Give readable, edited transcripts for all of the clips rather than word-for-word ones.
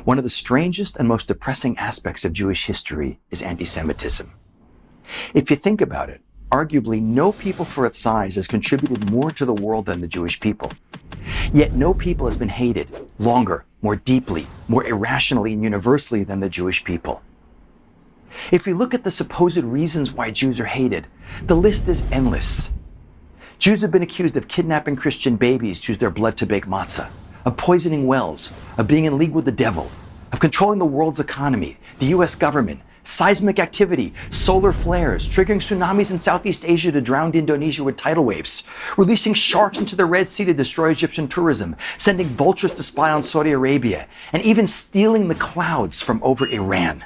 One of the strangest and most depressing aspects of Jewish history is anti-Semitism. If you think about it, arguably no people for its size has contributed more to the world than the Jewish people. Yet no people has been hated longer, more deeply, more irrationally and universally than the Jewish people. If we look at the supposed reasons why Jews are hated, the list is endless. Jews have been accused of kidnapping Christian babies to use their blood to bake matzah, of poisoning wells, of being in league with the devil, of controlling the world's economy, the US government, seismic activity, solar flares, triggering tsunamis in Southeast Asia to drown Indonesia with tidal waves, releasing sharks into the Red Sea to destroy Egyptian tourism, sending vultures to spy on Saudi Arabia, and even stealing the clouds from over Iran.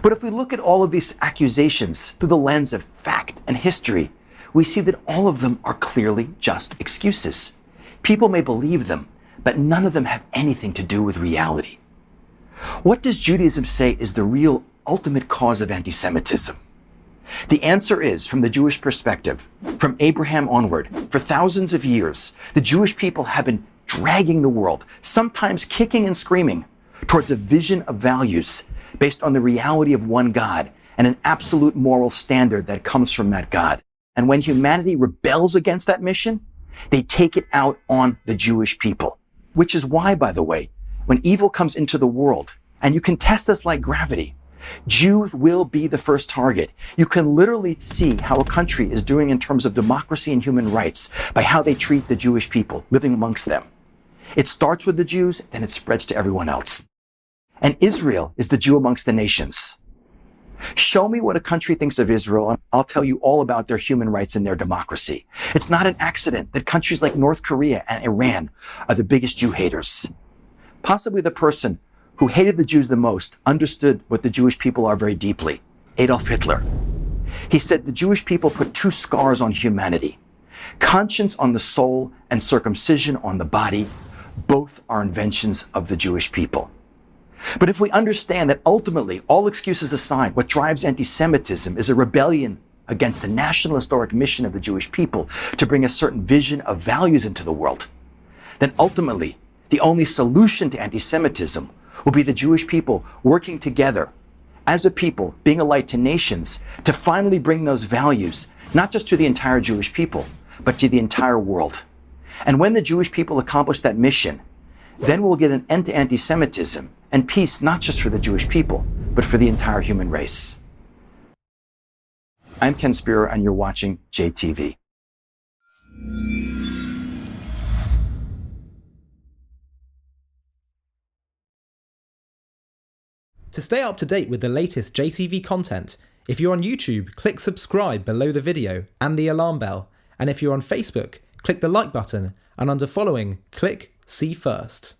But if we look at all of these accusations through the lens of fact and history, we see that all of them are clearly just excuses. People may believe them, but none of them have anything to do with reality. What does Judaism say is the real ultimate cause of anti-Semitism? The answer is, from the Jewish perspective, from Abraham onward, for thousands of years, the Jewish people have been dragging the world, sometimes kicking and screaming, towards a vision of values based on the reality of one God and an absolute moral standard that comes from that God. And when humanity rebels against that mission, they take it out on the Jewish people. Which is why, by the way, when evil comes into the world, and you can test this like gravity, Jews will be the first target. You can literally see how a country is doing in terms of democracy and human rights by how they treat the Jewish people living amongst them. It starts with the Jews, then it spreads to everyone else. And Israel is the Jew amongst the nations. Show me what a country thinks of Israel, and I'll tell you all about their human rights and their democracy. It's not an accident that countries like North Korea and Iran are the biggest Jew haters. Possibly the person who hated the Jews the most understood what the Jewish people are very deeply, Adolf Hitler. He said the Jewish people put two scars on humanity, conscience on the soul and circumcision on the body. Both are inventions of the Jewish people. But if we understand that ultimately, all excuses aside, what drives anti-Semitism is a rebellion against the national historic mission of the Jewish people to bring a certain vision of values into the world, then ultimately, the only solution to anti-Semitism will be the Jewish people working together as a people, being a light to nations, to finally bring those values, not just to the entire Jewish people, but to the entire world. And when the Jewish people accomplish that mission, then we'll get an end to anti-Semitism and peace not just for the Jewish people, but for the entire human race. I'm Ken Spiro, and you're watching JTV. To stay up to date with the latest JTV content, if you're on YouTube, click subscribe below the video and the alarm bell. And if you're on Facebook, click the like button, and under following, click see first.